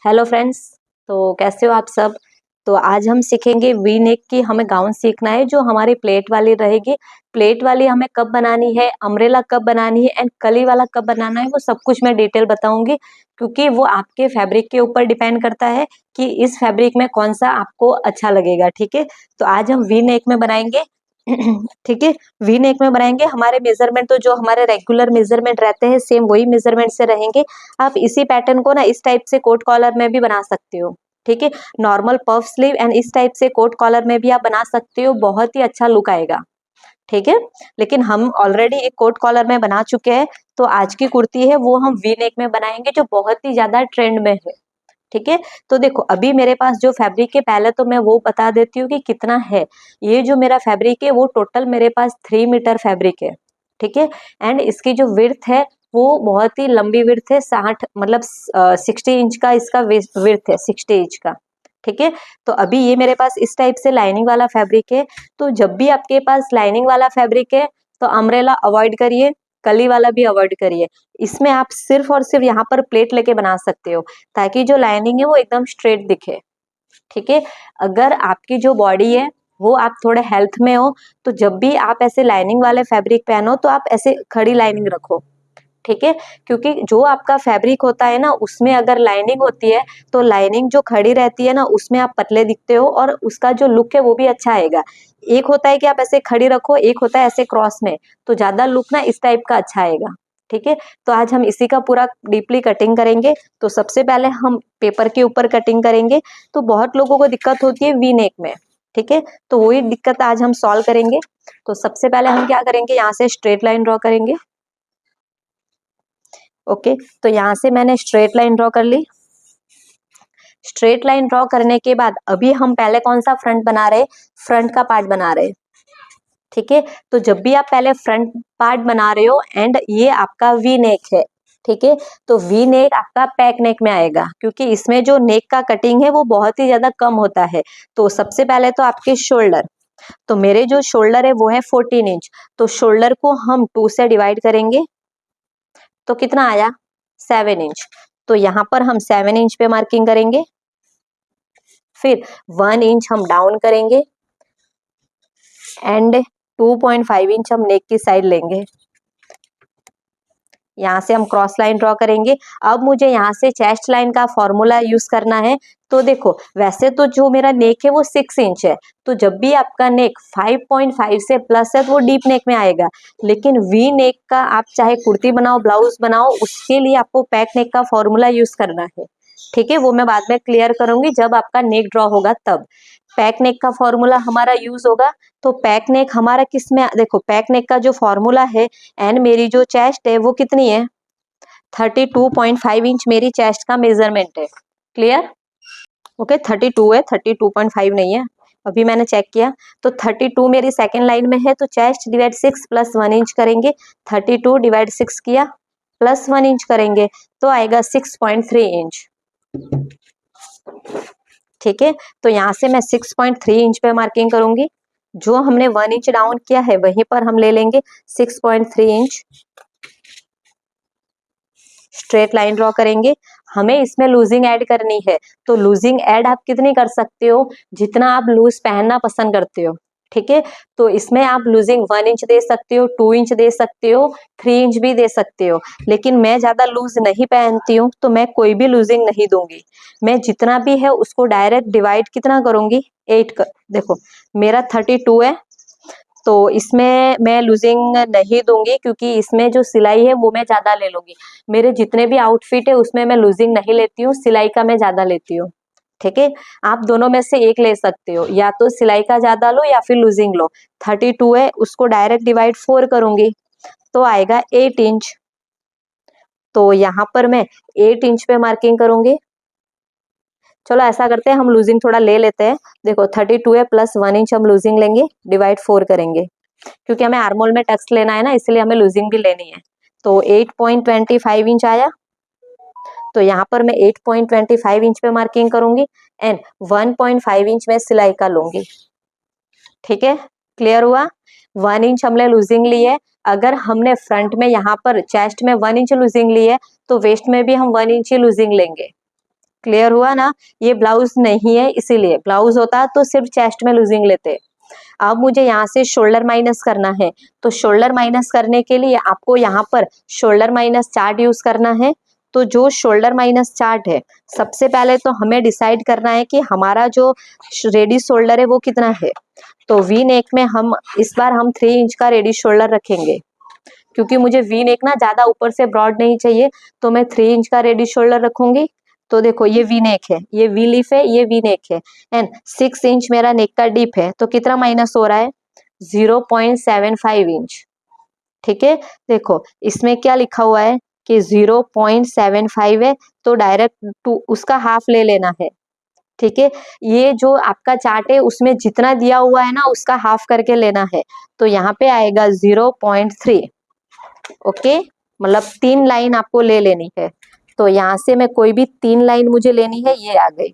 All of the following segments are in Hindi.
Hello friends. तो कैसे हो आप सब। तो आज हम सीखेंगे वी नेक की। हमें गाउन सीखना है जो हमारी प्लेट वाली रहेगी। प्लेट वाली हमें कब बनानी है, अम्ब्रेला कब बनानी है एंड कली वाला कब बनाना है, वो सब कुछ मैं डिटेल बताऊंगी, क्योंकि वो आपके फैब्रिक के ऊपर डिपेंड करता है कि इस फैब्रिक में कौन सा आपको अच्छा लगेगा। ठीक है, तो आज हम वी नेक में बनाएंगे। ठीक है, वी नेक में बनाएंगे। हमारे मेजरमेंट तो जो हमारे रेगुलर मेजरमेंट रहते हैं सेम वही मेजरमेंट से रहेंगे। आप इसी पैटर्न को ना इस टाइप से कोट कॉलर में भी बना सकते हो। ठीक है, नॉर्मल पफ स्लीव एंड इस टाइप से कोट कॉलर में भी आप बना सकते हो, बहुत ही अच्छा लुक आएगा। ठीक है, लेकिन हम ऑलरेडी एक कोट कॉलर में बना चुके हैं, तो आज की कुर्ती है वो हम वी नेक में बनाएंगे जो बहुत ही ज्यादा ट्रेंड में है। ठीक है, तो देखो अभी मेरे पास जो फैब्रिक है, पहले तो मैं वो बता देती हूँ कि कितना है। ये जो मेरा फैब्रिक है वो टोटल मेरे पास 3 मीटर फैब्रिक है। ठीक है, एंड इसकी जो विड्थ है वो बहुत ही लंबी विड्थ है, 60 मतलब 60 इंच का इसका विड्थ है, 60 इंच का। ठीक है, तो अभी ये मेरे पास इस टाइप से लाइनिंग वाला फैब्रिक है। तो जब भी आपके पास लाइनिंग वाला फैब्रिक है तो अम्ब्रेला अवॉइड करिए, कली वाला भी अवॉइड करिए। इसमें आप सिर्फ और सिर्फ यहाँ पर प्लेट लेके बना सकते हो, ताकि जो लाइनिंग है वो एकदम स्ट्रेट दिखे। ठीक है, अगर आपकी जो बॉडी है वो आप थोड़े हेल्थ में हो, तो जब भी आप ऐसे लाइनिंग वाले फैब्रिक पहनो तो आप ऐसे खड़ी लाइनिंग रखो। ठीक है, क्योंकि जो आपका फैब्रिक होता है ना उसमें अगर लाइनिंग होती है तो लाइनिंग जो खड़ी रहती है ना उसमें आप पतले दिखते हो और उसका जो लुक है वो भी अच्छा आएगा। एक होता है कि आप ऐसे खड़ी रखो, एक होता है ऐसे क्रॉस में, तो ज्यादा लुक ना इस टाइप का अच्छा आएगा। ठीक है, तो आज हम इसी का पूरा डीपली कटिंग करेंगे। तो सबसे पहले हम पेपर के ऊपर कटिंग करेंगे। तो बहुत लोगों को दिक्कत होती है वी नेक में। ठीक है, तो वही दिक्कत आज हम सॉल्व करेंगे। तो सबसे पहले हम क्या करेंगे, यहाँ से स्ट्रेट लाइन ड्रॉ करेंगे। ओके, तो यहाँ से मैंने स्ट्रेट लाइन ड्रॉ कर ली। स्ट्रेट लाइन ड्रॉ करने के बाद अभी हम पहले कौन सा फ्रंट बना रहे, फ्रंट का पार्ट बना रहे। ठीक है, तो जब भी आप पहले फ्रंट पार्ट बना रहे हो एंड ये आपका वी नेक है। ठीक है, तो वी नेक आपका पैक नेक में आएगा, क्योंकि इसमें जो नेक का कटिंग है वो बहुत ही ज्यादा कम होता है। तो सबसे पहले तो आपके शोल्डर, तो मेरे जो शोल्डर है वो है 14 इंच। तो शोल्डर को हम 2 से डिवाइड करेंगे, तो कितना आया 7 इंच। तो यहाँ पर हम 7 इंच पे मार्किंग करेंगे। फिर 1 इंच हम डाउन करेंगे एंड 2.5 इंच हम नेक की साइड लेंगे। यहाँ से हम क्रॉस लाइन ड्रॉ करेंगे। अब मुझे यहाँ से चेस्ट लाइन का फॉर्मूला यूज करना है। तो देखो वैसे तो जो मेरा नेक है वो 6 इंच है, तो जब भी आपका नेक 5.5 से प्लस है तो वो डीप नेक में आएगा। लेकिन वी नेक का आप चाहे कुर्ती बनाओ ब्लाउज बनाओ, उसके लिए आपको पैक नेक का फॉर्मूला यूज करना है। ठीक है, वो मैं बाद में क्लियर करूंगी जब आपका नेक ड्रॉ होगा तब। पैक नेक का फॉर्मूला हमारा यूज होगा। तो पैक नेक हमारा किस में, देखो पैक नेक का जो फॉर्मूला है एंड मेरी जो चेस्ट है वो कितनी है, 32.5 इंच मेरी चेस्ट का मेजरमेंट है। क्लियर, ओके 32 है, 32.5 नहीं है, अभी मैंने चेक किया। तो 32 मेरी सेकेंड लाइन में है, तो चेस्ट डिवाइड 6 प्लस 1 इंच करेंगे। 32 डिवाइड 6 किया प्लस 1 इंच करेंगे तो आएगा 6.3 इंच। ठीक है, तो यहाँ से मैं 6.3 इंच पे मार्किंग करूंगी। जो हमने 1 इंच डाउन किया है वहीं पर हम ले लेंगे 6.3 इंच। स्ट्रेट लाइन ड्रॉ करेंगे। हमें इसमें लूजिंग ऐड करनी है, तो लूजिंग ऐड आप कितनी कर सकते हो, जितना आप लूज पहनना पसंद करते हो। ठीक है, तो इसमें आप लूजिंग 1 इंच दे सकते हो, 2 इंच दे सकते हो, 3 इंच भी दे सकते हो। लेकिन मैं ज्यादा लूज नहीं पहनती हूँ तो मैं कोई भी लूजिंग नहीं दूंगी। मैं जितना भी है उसको डायरेक्ट डिवाइड कितना करूंगी, 8 कर। देखो मेरा 32 है, तो इसमें मैं लूजिंग नहीं दूंगी, क्योंकि इसमें जो सिलाई है वो मैं ज्यादा ले लूंगी। मेरे जितने भी आउटफिट है उसमें मैं लूजिंग नहीं लेती हूँ, सिलाई का मैं ज्यादा लेती हूँ। ठीक है, आप दोनों में से एक ले सकते हो, या तो सिलाई का ज्यादा लो या फिर लूजिंग लो। 32 है, उसको डायरेक्ट डिवाइड 4 करूंगी तो आएगा 8 इंच। तो यहाँ पर मैं 8 इंच पे मार्किंग करूंगी। चलो ऐसा करते हैं, हम लूजिंग थोड़ा ले लेते हैं। देखो 32 है, प्लस 1 इंच हम लूजिंग लेंगे, डिवाइड 4 करेंगे, क्योंकि हमें आर्मोल में टक्स लेना है ना, इसलिए हमें लूजिंग भी लेनी है। तो 8.25 इंच आया, तो यहाँ पर मैं 8.25 इंच पे मार्किंग करूंगी एंड 1.5 इंच में सिलाई का लूंगी। ठीक है, क्लियर हुआ। 1 इंच हमने लूजिंग ली है। अगर हमने फ्रंट में यहाँ पर चेस्ट में 1 इंच लूजिंग ली है तो वेस्ट में भी हम 1 इंच ही लूजिंग लेंगे। क्लियर हुआ ना, ये ब्लाउज नहीं है इसीलिए, ब्लाउज होता तो सिर्फ चेस्ट में लूजिंग लेते। अब मुझे यहाँ से शोल्डर माइनस करना है, तो शोल्डर माइनस करने के लिए आपको यहाँ पर शोल्डर माइनस चार्ट यूज करना है। तो जो शोल्डर माइनस चार्ट है, सबसे पहले तो हमें डिसाइड करना है कि हमारा जो रेडी शोल्डर है वो कितना है। तो वी नेक में हम इस बार हम 3 इंच का रेडी शोल्डर रखेंगे, क्योंकि मुझे वी नेक ना ज्यादा ऊपर से ब्रॉड नहीं चाहिए, तो मैं 3 इंच का रेडी शोल्डर रखूंगी। तो देखो ये वी नेक है, ये वी लीफ है, ये वी नेक है, एंड 6 इंच मेरा नेक का डीप है, तो कितना माइनस हो रहा है 0.75 इंच। ठीक है, देखो इसमें क्या लिखा हुआ है कि 0.75 है, तो डायरेक्ट टू उसका हाफ ले लेना है। ठीक है, ये जो आपका चार्ट है उसमें जितना दिया हुआ है ना उसका हाफ करके लेना है, तो यहाँ पे आएगा 0.3। ओके, मतलब 3 लाइन आपको ले लेनी है। तो यहाँ से मैं कोई भी 3 लाइन मुझे लेनी है, ये आ गई।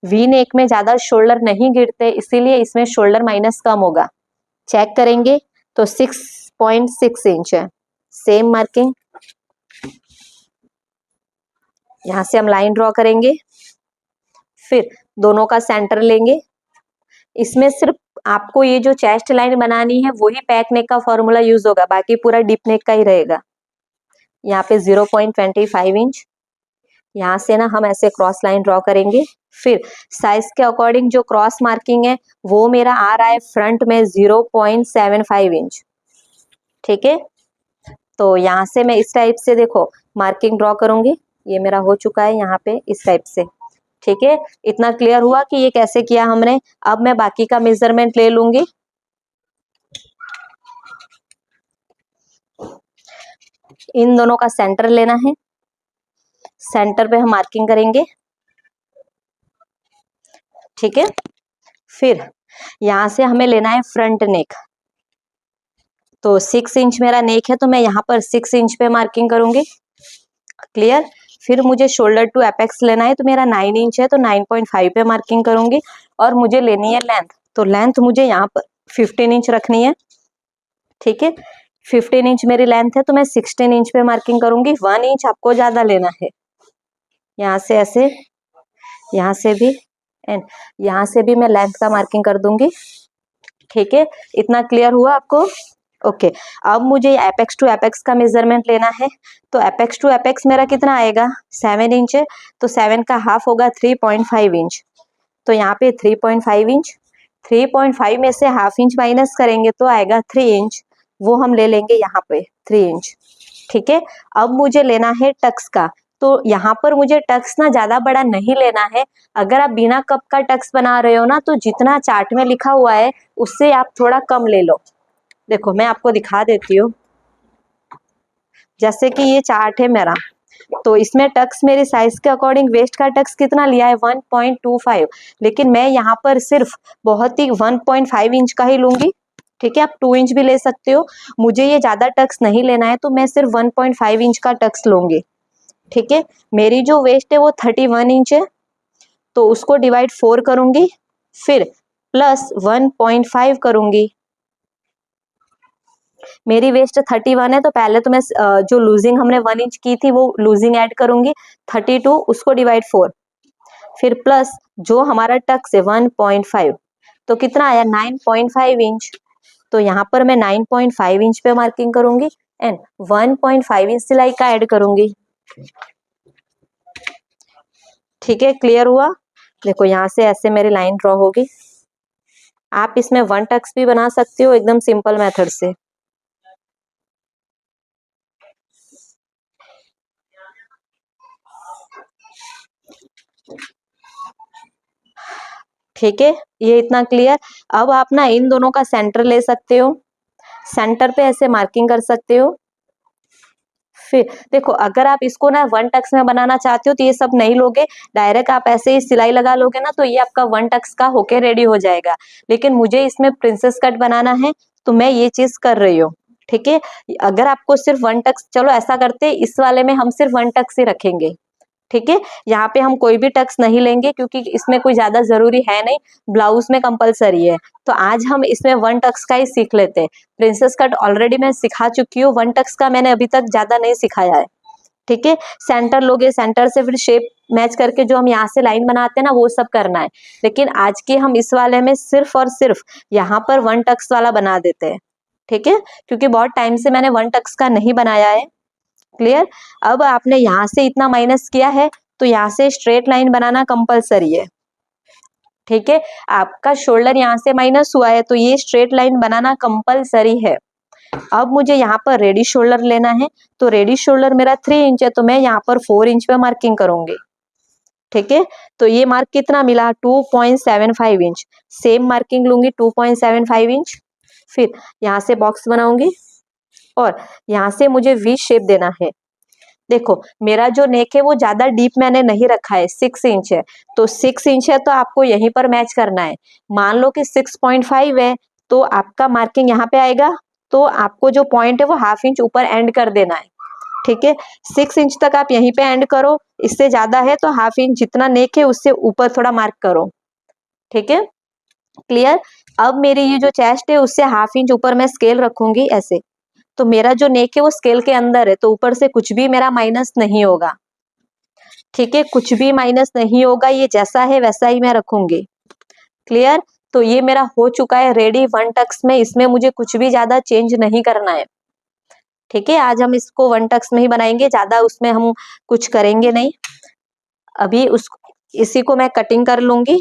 वी नेक में ज्यादा शोल्डर नहीं गिरते, इसीलिए इसमें शोल्डर माइनस कम होगा। चेक करेंगे तो 6.6 इंच है। सेम मार्किंग, यहाँ से हम लाइन ड्रॉ करेंगे, फिर दोनों का सेंटर लेंगे। इसमें सिर्फ आपको ये जो चेस्ट लाइन बनानी है वही पैक नेक का फॉर्मूला यूज होगा, बाकी पूरा डीप नेक का ही रहेगा। यहाँ पे 0.25 इंच, यहाँ से ना हम ऐसे क्रॉस लाइन ड्रॉ करेंगे। फिर साइज के अकॉर्डिंग जो क्रॉस मार्किंग है वो मेरा आ रहा है फ्रंट में 0.75 इंच। ठीक है, तो यहाँ से मैं इस टाइप से देखो मार्किंग ड्रॉ करूंगी। ये मेरा हो चुका है यहाँ पे इस टाइप से। ठीक है, इतना क्लियर हुआ कि ये कैसे किया हमने। अब मैं बाकी का मेजरमेंट ले लूंगी। इन दोनों का सेंटर लेना है, सेंटर पे हम मार्किंग करेंगे। ठीक है, फिर यहाँ से हमें लेना है फ्रंट नेक। तो 6 इंच मेरा नेक है, तो मैं यहाँ पर 6 इंच पे मार्किंग करूंगी। क्लियर। फिर मुझे शोल्डर टू एपेक्स लेना है, तो मेरा 9 इंच है, तो 9.5 पे मार्किंग करूंगी। और मुझे लेनी है लेंथ, तो लेंथ मुझे यहाँ पर 15 इंच रखनी है। ठीक है, 15 इंच मेरी लेंथ है, तो मैं 16 इंच पे मार्किंग करूंगी। 1 इंच आपको ज्यादा लेना है। यहाँ से ऐसे, यहाँ से भी, एंड यहाँ से भी मैं लेंथ का मार्किंग कर दूंगी। ठीक है, इतना क्लियर हुआ आपको। ओके, अब मुझे एपेक्स टू एपेक्स का मेजरमेंट लेना है। तो एपेक्स टू एपेक्स मेरा कितना आएगा 7 इंच है, तो 7 का हाफ होगा 3.5 इंच। तो यहाँ पे 3.5 इंच, 3.5 में से हाफ इंच माइनस करेंगे तो आएगा 3 इंच, वो हम ले लेंगे यहाँ पे 3 इंच। ठीक है, अब मुझे लेना है टक्स का। तो यहाँ पर मुझे टक्स ना ज्यादा बड़ा नहीं लेना है। अगर आप बिना कप का टक्स बना रहे हो ना, तो जितना चार्ट में लिखा हुआ है उससे आप थोड़ा कम ले लो। देखो मैं आपको दिखा देती हूँ, जैसे कि ये चार्ट है मेरा, तो इसमें टक्स मेरे साइज के अकॉर्डिंग वेस्ट का टक्स कितना लिया है 1.25, लेकिन मैं यहाँ पर सिर्फ बहुत ही 1.5 इंच का ही लूंगी। ठीक है, आप 2 इंच भी ले सकते हो, मुझे ये ज्यादा टक्स नहीं लेना है, तो मैं सिर्फ 1.5 इंच का टक्स लूंगी। ठीक है, मेरी जो वेस्ट है वो 31 इंच है, तो उसको डिवाइड 4 करूंगी, फिर प्लस 1.5 करूंगी। मेरी वेस्ट 31 है, तो पहले तो मैं जो लूजिंग हमने 1 इंच की थी वो लूजिंग ऐड करूंगी 32, उसको डिवाइड 4, फिर प्लस जो हमारा टक्स है 1.5, तो कितना आया 9.5 इंच। तो यहाँ पर मैं 9.5 इंच पे मार्किंग करूंगी एंड 1.5 इंच सिलाई का ऐड करूंगी। ठीक है, क्लियर हुआ। देखो यहाँ से ऐसे मेरी लाइन ड्रॉ होगी। आप इसमें 1 टक्स भी बना सकते हो एकदम सिंपल मेथड से। ठीक है, ये इतना क्लियर। अब आप ना इन दोनों का सेंटर ले सकते हो, सेंटर पे ऐसे मार्किंग कर सकते हो। फिर देखो अगर आप इसको ना 1 टक्स में बनाना चाहते हो तो ये सब नहीं लोगे, डायरेक्ट आप ऐसे ही सिलाई लगा लोगे ना, तो ये आपका 1 टक्स का होके रेडी हो जाएगा। लेकिन मुझे इसमें प्रिंसेस कट बनाना है, तो मैं ये चीज कर रही हूँ। ठीक है, अगर आपको सिर्फ 1 टक्स, चलो ऐसा करते हैं इस वाले में हम सिर्फ 1 टक्स ही रखेंगे। ठीक है, यहाँ पे हम कोई भी टक्स नहीं लेंगे, क्योंकि इसमें कोई ज्यादा जरूरी है नहीं, ब्लाउज में कंपलसरी है। तो आज हम इसमें 1 टक्स का ही सीख लेते हैं। प्रिंसेस कट ऑलरेडी मैं सिखा चुकी हूँ, 1 टक्स का मैंने अभी तक ज्यादा नहीं सिखाया है। ठीक है, सेंटर लोगे, सेंटर से फिर शेप मैच करके जो हम यहाँ से लाइन बनाते हैं ना वो सब करना है। लेकिन आज के हम इस वाले में सिर्फ और सिर्फ यहाँ पर वन टक्स वाला बना देते हैं, ठीक है, क्योंकि बहुत टाइम से मैंने वन टक्स का नहीं बनाया है। क्लियर। अब आपने यहाँ से इतना माइनस किया है तो यहाँ से स्ट्रेट लाइन बनाना कंपलसरी है, ठीक है। आपका शोल्डर यहाँ से माइनस हुआ है तो ये स्ट्रेट लाइन बनाना कंपलसरी है। अब मुझे यहाँ पर रेडी शोल्डर लेना है, तो रेडी शोल्डर मेरा 3 इंच है तो मैं यहाँ पर 4 इंच पे मार्किंग करूंगी, ठीक है। तो ये मार्क कितना मिला, 2.75 इंच। सेम मार्किंग लूंगी 2.75 इंच। फिर यहाँ से बॉक्स बनाऊंगी और यहाँ से मुझे वी शेप देना है। देखो मेरा जो नेक है वो ज्यादा डीप मैंने नहीं रखा है, 6 इंच है, तो 6 इंच है तो आपको यहीं पर मैच करना है। मान लो कि 6.5 है तो आपका मार्किंग यहाँ पे आएगा, तो आपको जो पॉइंट है वो हाफ इंच ऊपर एंड कर देना है, ठीक है। 6 इंच तक आप यहीं पे एंड करो, इससे ज्यादा है तो हाफ इंच जितना नेक है उससे ऊपर थोड़ा मार्क करो, ठीक है। क्लियर। अब मेरी ये जो चेस्ट है उससे हाफ इंच ऊपर मैं स्केल रखूंगी ऐसे, तो मेरा जो नेक है वो स्केल के अंदर है तो ऊपर से कुछ भी मेरा माइनस नहीं होगा, ठीक है, कुछ भी माइनस नहीं होगा, ये जैसा है वैसा ही मैं रखूंगी। क्लियर। तो ये मेरा हो चुका है रेडी वन टक्स में, इसमें मुझे कुछ भी ज्यादा चेंज नहीं करना है, ठीक है। आज हम इसको वन टक्स में ही बनाएंगे, ज्यादा उसमें हम कुछ करेंगे नहीं। अभी उस इसी को मैं कटिंग कर लूंगी।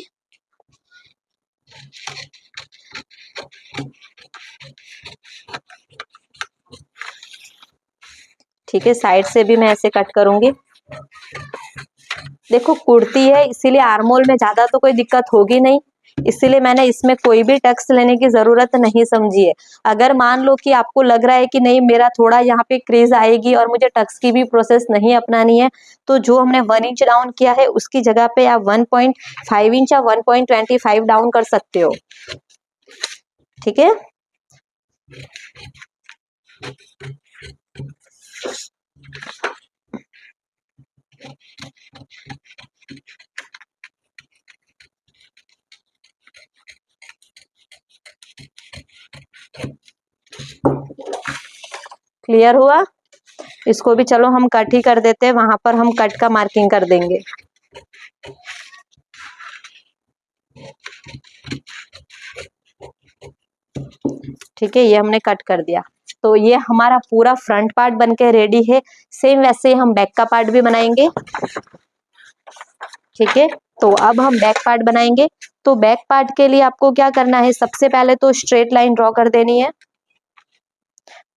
ठीक है, साइड से भी मैं ऐसे कट करूंगी। देखो कुर्ती है इसीलिए आर्मोल में ज्यादा तो कोई दिक्कत होगी नहीं, इसीलिए मैंने इसमें कोई भी टक्स लेने की जरूरत नहीं समझी है। अगर मान लो कि आपको लग रहा है कि नहीं मेरा थोड़ा यहाँ पे क्रीज आएगी और मुझे टक्स की भी प्रोसेस नहीं अपनानी है, तो जो हमने 1 इंच डाउन किया है उसकी जगह पे आप 1.5 इंच या 1.25 डाउन कर सकते हो, ठीक है। क्लियर हुआ। इसको भी चलो हम कट ही कर देते हैं, वहां पर हम कट का मार्किंग कर देंगे। ठीक है, ये हमने कट कर दिया, तो ये हमारा पूरा फ्रंट पार्ट बनके रेडी है। सेम वैसे ही हम बैक का पार्ट भी बनाएंगे, ठीक है। तो अब हम बैक पार्ट बनाएंगे, तो बैक पार्ट के लिए आपको क्या करना है, सबसे पहले तो स्ट्रेट लाइन ड्रॉ कर देनी है।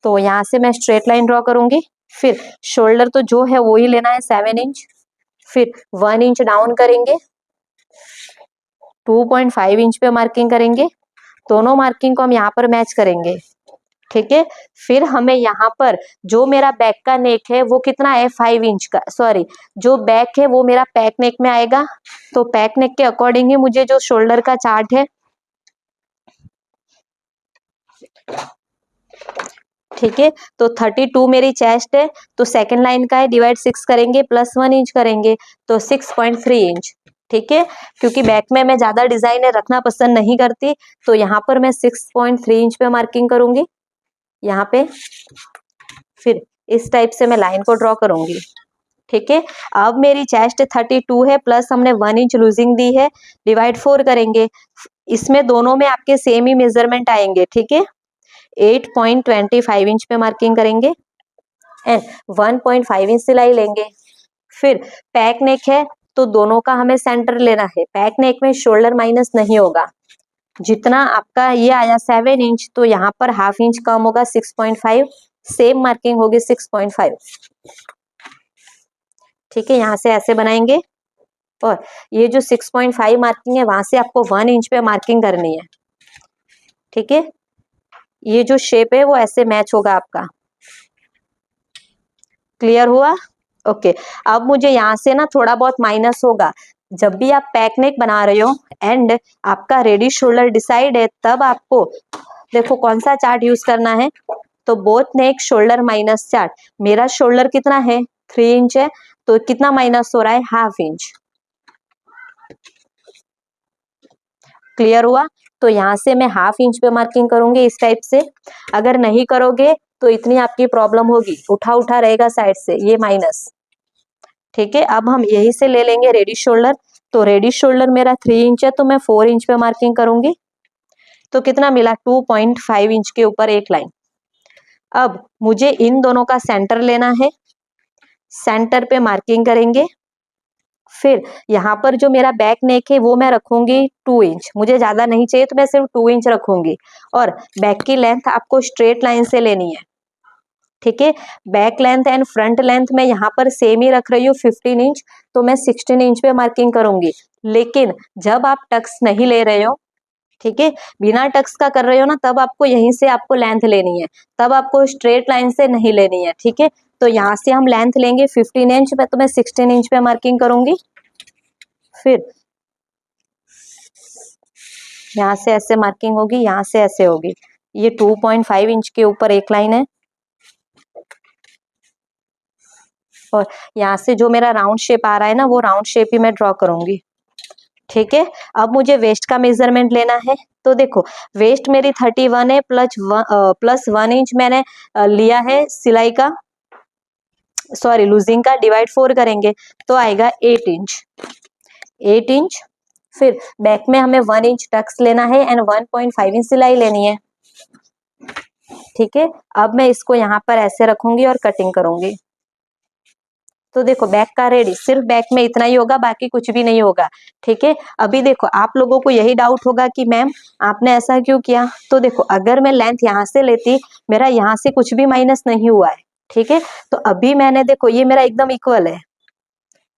तो यहाँ से मैं स्ट्रेट लाइन ड्रॉ करूंगी। फिर शोल्डर तो जो है वो ही लेना है 7 इंच, फिर 1 इंच डाउन करेंगे, 2.5 इंच पे मार्किंग करेंगे, दोनों मार्किंग को हम यहाँ पर मैच करेंगे, ठीक है। फिर हमें यहाँ पर जो मेरा बैक का नेक है वो कितना है, 5 इंच का, सॉरी जो बैक है वो मेरा पैक नेक में आएगा, तो पैक नेक के अकॉर्डिंग ही मुझे जो शोल्डर का चार्ट है, ठीक है। तो 32 मेरी चेस्ट है, तो सेकंड लाइन का है, डिवाइड 6 करेंगे, प्लस 1 इंच करेंगे, तो 6.3 इंच, ठीक है। क्योंकि बैक में मैं ज्यादा डिजाइन रखना पसंद नहीं करती, तो यहाँ पर मैं 6.3 इंच पे मार्किंग करूंगी यहाँ पे। फिर इस टाइप से मैं लाइन को ड्रॉ करूंगी, ठीक है। अब मेरी चेस्ट 32 है, प्लस हमने 1 इंच लूजिंग दी है, डिवाइड 4 करेंगे, इसमें दोनों में आपके सेम ही मेजरमेंट आएंगे, ठीक है। 8.25 इंच पे मार्किंग करेंगे एंड 1.5 इंच सिलाई लेंगे। फिर पैक नेक है तो दोनों का हमें सेंटर लेना है, पैक नेक में शोल्डर माइनस नहीं होगा, जितना आपका ये आया 7 इंच तो यहाँ पर हाफ इंच कम होगा, 6.5, सेम मार्किंग होगी 6.5, ठीक है। यहाँ से ऐसे बनाएंगे और ये जो 6.5 मार्किंग है वहां से आपको 1 इंच पे मार्किंग करनी है, ठीक है। ये जो शेप है वो ऐसे मैच होगा आपका। क्लियर हुआ। ओके। अब मुझे यहाँ से ना थोड़ा बहुत माइनस होगा, जब भी आप पैक नेक बना रहे हो एंड आपका रेडी शोल्डर डिसाइड है, तब आपको देखो कौन सा चार्ट यूज करना है, तो बोथ नेक शोल्डर माइनस चार्ट। मेरा शोल्डर कितना है, 3 इंच है, तो कितना माइनस हो रहा है, हाफ इंच। क्लियर हुआ। तो यहाँ से मैं हाफ इंच पे मार्किंग करूंगी इस टाइप से। अगर नहीं करोगे तो इतनी आपकी प्रॉब्लम होगी, उठा उठा रहेगा साइड से ये माइनस, ठीक है, अब हम यही से ले लेंगे रेडी शोल्डर। तो रेडी शोल्डर मेरा 3 इंच है, तो मैं 4 इंच पे मार्किंग करूंगी। तो कितना मिला, 2.5 इंच के ऊपर एक लाइन। अब मुझे इन दोनों का सेंटर लेना है, सेंटर पे मार्किंग करेंगे। फिर यहाँ पर जो मेरा बैक नेक है वो मैं रखूंगी 2 इंच, मुझे ज्यादा नहीं चाहिए तो मैं सिर्फ 2 इंच रखूंगी। और बैक की लेंथ आपको स्ट्रेट लाइन से लेनी है। ठीक है, back length and front length मैं यहाँ पर सेम ही रख रही हूँ 15 इंच, तो मैं 16 इंच पे मार्किंग करूंगी। लेकिन जब आप टक्स नहीं ले रहे हो, ठीक है, बिना टक्स का कर रहे हो ना, तब आपको यहीं से आपको लेंथ लेनी है, तब आपको स्ट्रेट लाइन से नहीं लेनी है। ठीक है, तो यहाँ से हम लेंथ लेंगे 15 इंच पे, तो मैं 16 इंच पे मार्किंग करूंगी। फिर यहाँ से ऐसे मार्किंग होगी, यहाँ से ऐसे होगी। ये 2.5 इंच के ऊपर एक लाइन है, और यहाँ से जो मेरा राउंड शेप आ रहा है ना, वो राउंड शेप ही मैं ड्रॉ करूंगी। ठीक है, अब मुझे वेस्ट का मेजरमेंट लेना है। तो देखो, वेस्ट मेरी 31 है, प्लस 1 इंच मैंने लिया है सिलाई का, सॉरी लूजिंग का, डिवाइड 4 करेंगे तो आएगा 8 इंच। 8 इंच। फिर बैक में हमें 1 इंच टक्स लेना है एंड 1.5 इंच सिलाई लेनी है। ठीक है, अब मैं इसको यहाँ पर ऐसे रखूंगी और कटिंग करूंगी। तो देखो बैक का रेडी, सिर्फ बैक में इतना ही होगा, बाकी कुछ भी नहीं होगा। ठीक है, अभी देखो आप लोगों को यही डाउट होगा कि मैम आपने ऐसा क्यों किया। तो देखो, अगर मैं लेंथ यहाँ से लेती, मेरा यहाँ से कुछ भी माइनस नहीं हुआ है। ठीक है, तो अभी मैंने देखो ये मेरा एकदम इक्वल है।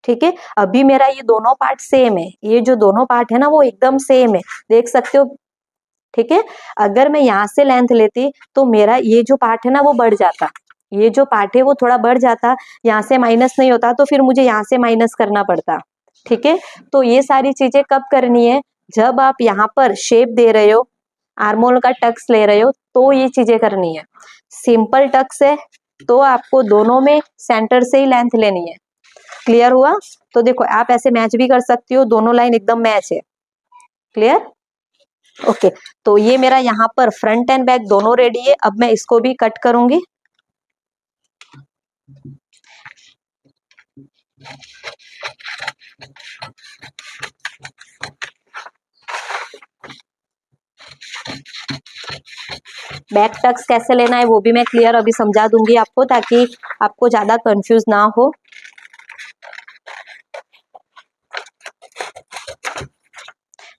ठीक है, अभी मेरा ये दोनों पार्ट सेम है, ये जो दोनों पार्ट है ना वो एकदम सेम है, देख सकते हो। ठीक है, अगर मैं यहाँ से लेंथ लेती तो मेरा ये जो पार्ट है ना वो बढ़ जाता, ये जो पार्ट है वो थोड़ा बढ़ जाता, यहाँ से माइनस नहीं होता, तो फिर मुझे यहाँ से माइनस करना पड़ता। ठीक है, तो ये सारी चीजें कब करनी है, जब आप यहाँ पर शेप दे रहे हो, आर्मोल का टक्स ले रहे हो, तो ये चीजें करनी है। सिंपल टक्स है तो आपको दोनों में सेंटर से ही लेंथ लेनी है। क्लियर हुआ। तो देखो आप ऐसे मैच भी कर सकती हो, दोनों लाइन एकदम मैच है। Clear, okay. तो ये मेरा यहाँ पर फ्रंट एंड बैक दोनों रेडी है, अब मैं इसको भी कट करूंगी। बैक टक्स कैसे लेना है वो भी मैं क्लियर अभी समझा दूंगी आपको, ताकि आपको ज्यादा कंफ्यूज ना हो।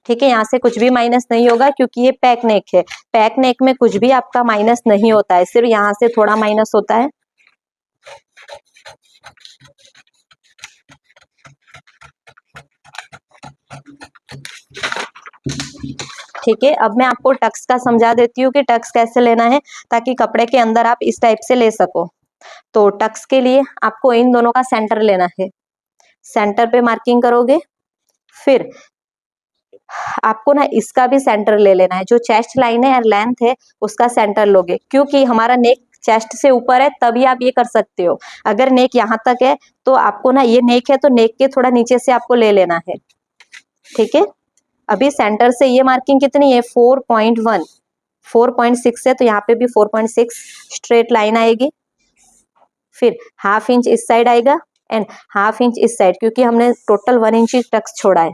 ठीक है, यहाँ से कुछ भी माइनस नहीं होगा क्योंकि ये पैक नेक है। पैक नेक में कुछ भी आपका माइनस नहीं होता है, सिर्फ यहाँ से थोड़ा माइनस होता है। ठीक है, अब मैं आपको टक्स का समझा देती हूँ कि टक्स कैसे लेना है, ताकि कपड़े के अंदर आप इस टाइप से ले सको। तो टक्स के लिए आपको इन दोनों का सेंटर लेना है, सेंटर पे मार्किंग करोगे। फिर आपको ना इसका भी सेंटर ले लेना है, जो चेस्ट लाइन है और लेंथ है उसका सेंटर लोगे, क्योंकि हमारा नेक चेस्ट से ऊपर है तभी आप ये कर सकते हो। अगर नेक यहाँ तक है तो आपको ना, ये नेक है तो नेक के थोड़ा नीचे से आपको ले लेना है। ठीक है, अभी सेंटर से ये मार्किंग कितनी है, 4.1, 4.6 है, तो यहाँ पे भी 4.6 स्ट्रेट लाइन आएगी। फिर हाफ इंच इस साइड आएगा एंड हाफ इंच इस साइड, क्योंकि हमने टोटल 1 इंच टक्स छोड़ा है।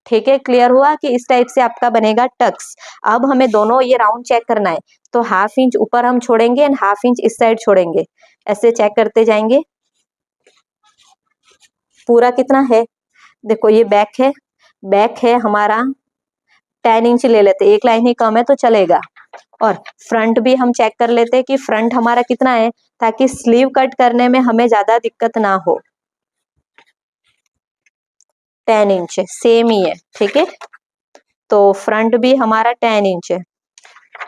ठीक है, क्लियर हुआ कि इस टाइप से आपका बनेगा टक्स। अब हमें दोनों ये राउंड चेक करना है, तो हाफ इंच ऊपर हम छोड़ेंगे एंड हाफ इंच इस साइड छोड़ेंगे, ऐसे चेक करते जाएंगे। पूरा कितना है, देखो ये बैक है, बैक है हमारा 10 इंच ले लेते, एक लाइन ही कम है तो चलेगा। और फ्रंट भी हम चेक कर लेते हैं कि फ्रंट हमारा कितना है, ताकि स्लीव कट करने में हमें ज्यादा दिक्कत ना हो। 10 इंच है, सेम ही है। ठीक है, तो फ्रंट भी हमारा 10 इंच है।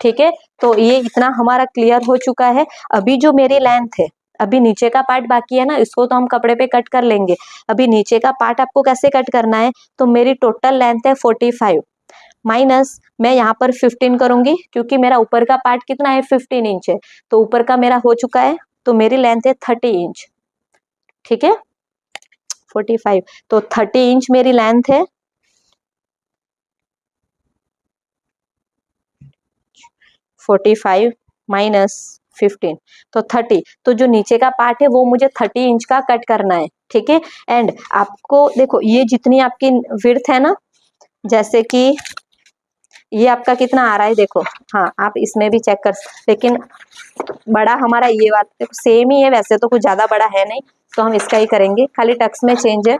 ठीक है, तो ये इतना हमारा क्लियर हो चुका है। अभी जो मेरी लेंथ है, अभी नीचे का पार्ट बाकी है ना, इसको तो हम कपड़े पे कट कर लेंगे। अभी नीचे का पार्ट आपको कैसे कट करना है, तो मेरी टोटल लेंथ है 45, माइनस मैं यहाँ पर 15 करूंगी, क्योंकि मेरा ऊपर का पार्ट कितना है, 15 इंच है, तो ऊपर का मेरा हो चुका है, तो मेरी लेंथ है 30 इंच। ठीक है, 45, तो 30 इंच मेरी लेंथ है। 45 माइनस 15 तो 30। तो जो नीचे का पार्ट है वो मुझे 30 इंच का कट करना है, ठीक है। एंड आपको देखो ये जितनी आपकी विड्थ है ना, जैसे कि ये आपका कितना आ रहा है देखो, हाँ आप इसमें भी चेक कर, लेकिन बड़ा हमारा ये वाला सेम ही है, वैसे तो कुछ ज्यादा बड़ा है नहीं, तो हम इसका ही करेंगे, खाली टक्स में चेंज है।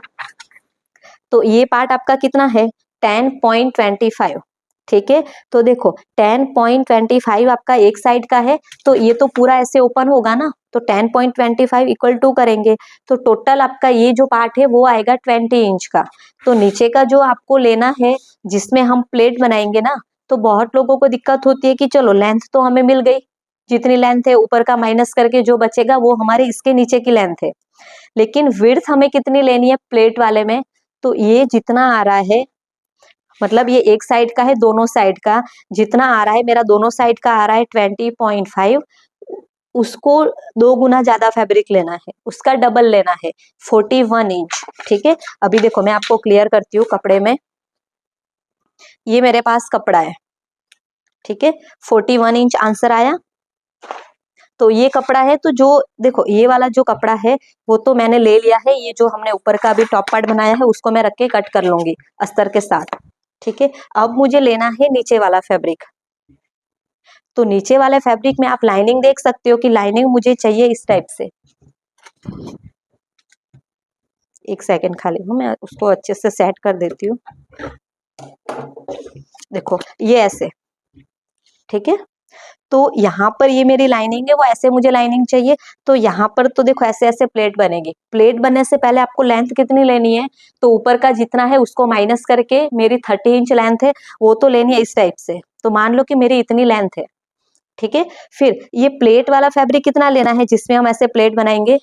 तो ये पार्ट आपका कितना है 10.25, ठीक है। तो देखो 10.25 आपका एक साइड का है, तो ये तो पूरा ऐसे ओपन होगा ना, तो 10.25 इक्वल टू करेंगे, तो टोटल आपका ये जो पार्ट है वो आएगा 20 इंच का। तो नीचे का जो आपको लेना है जिसमें हम प्लेट बनाएंगे ना, तो बहुत लोगों को दिक्कत होती है कि चलो लेंथ तो हमें मिल गई, जितनी लेंथ है ऊपर का माइनस करके जो बचेगा वो हमारे इसके नीचे की लेंथ है, लेकिन विड्थ हमें कितनी लेनी है प्लेट वाले में। तो ये जितना आ रहा है, मतलब ये एक साइड का है, दोनों साइड का जितना आ रहा है, मेरा दोनों साइड का आ रहा है 20.5, उसको 2 गुना ज्यादा फैब्रिक लेना है, उसका डबल लेना है 41 इंच, ठीक है। अभी देखो मैं आपको क्लियर करती हूँ कपड़े में, ये मेरे पास कपड़ा है, ठीक है, 41 इंच आंसर आया। तो ये कपड़ा है, तो जो देखो ये वाला जो कपड़ा है वो तो मैंने ले लिया है, ये जो हमने ऊपर का भी टॉप पार्ट बनाया है उसको मैं रख के कट कर लूंगी अस्तर के साथ, ठीक है। अब मुझे लेना है नीचे वाला फैब्रिक, तो नीचे वाले फैब्रिक में आप लाइनिंग देख सकते हो कि लाइनिंग मुझे चाहिए इस टाइप से। एक सेकंड खाली हूँ, मैं उसको अच्छे से सेट कर देती हूँ। देखो ये ऐसे, ठीक है। तो यहाँ पर ये मेरी लाइनिंग है, वो ऐसे मुझे लाइनिंग चाहिए, तो यहाँ पर तो देखो ऐसे ऐसे प्लेट बनेगी। प्लेट बनने से पहले आपको लेंथ कितनी लेनी है, तो ऊपर का जितना है उसको माइनस करके मेरी 30 इंच लेंथ है वो तो लेनी है इस टाइप से, तो मान लो कि मेरी इतनी लेंथ है, ठीक है। फिर ये प्लेट वाला फैब्रिक कितना लेना है जिसमें हम ऐसे प्लेट बनाएंगे,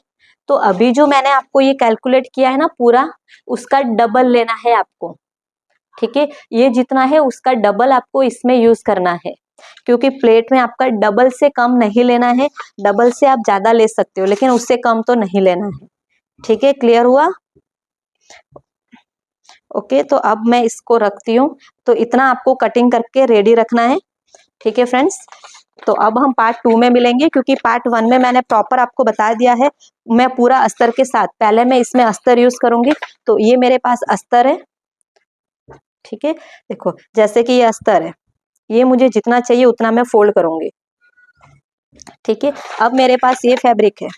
तो अभी जो मैंने आपको ये कैलकुलेट किया है ना पूरा, उसका डबल लेना है आपको, ठीक है। ये जितना है उसका डबल आपको इसमें यूज करना है, क्योंकि प्लेट में आपका डबल से कम नहीं लेना है, डबल से आप ज्यादा ले सकते हो लेकिन उससे कम तो नहीं लेना है, ठीक है। क्लियर हुआ? ओके, तो अब मैं इसको रखती हूँ, तो इतना आपको कटिंग करके रेडी रखना है, ठीक है फ्रेंड्स। तो अब हम पार्ट 2 में मिलेंगे, क्योंकि पार्ट 1 में मैंने प्रॉपर आपको बता दिया है, मैं पूरा अस्तर के साथ, पहले मैं इसमें अस्तर यूज करूंगी। तो ये मेरे पास अस्तर है, ठीक है। देखो जैसे कि ये अस्तर है, ये मुझे जितना चाहिए उतना मैं फोल्ड करूंगी, ठीक है। अब मेरे पास ये फैब्रिक है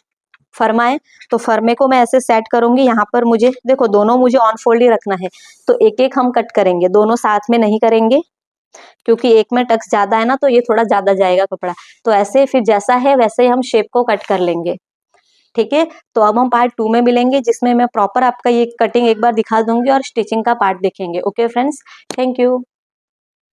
फर्मा है, तो फर्मे को मैं ऐसे सेट करूंगी, यहाँ पर मुझे देखो दोनों मुझे ऑन फोल्ड ही रखना है, तो एक एक हम कट करेंगे, दोनों साथ में नहीं करेंगे, क्योंकि एक में टक्स ज्यादा है ना, तो ये थोड़ा ज्यादा जाएगा कपड़ा, तो ऐसे फिर जैसा है वैसे ही हम शेप को कट कर लेंगे, ठीक है। तो अब हम पार्ट 2 में मिलेंगे, जिसमें मैं प्रॉपर आपका ये कटिंग एक बार दिखा दूंगी और स्टिचिंग का पार्ट देखेंगे। Okay friends, thank you.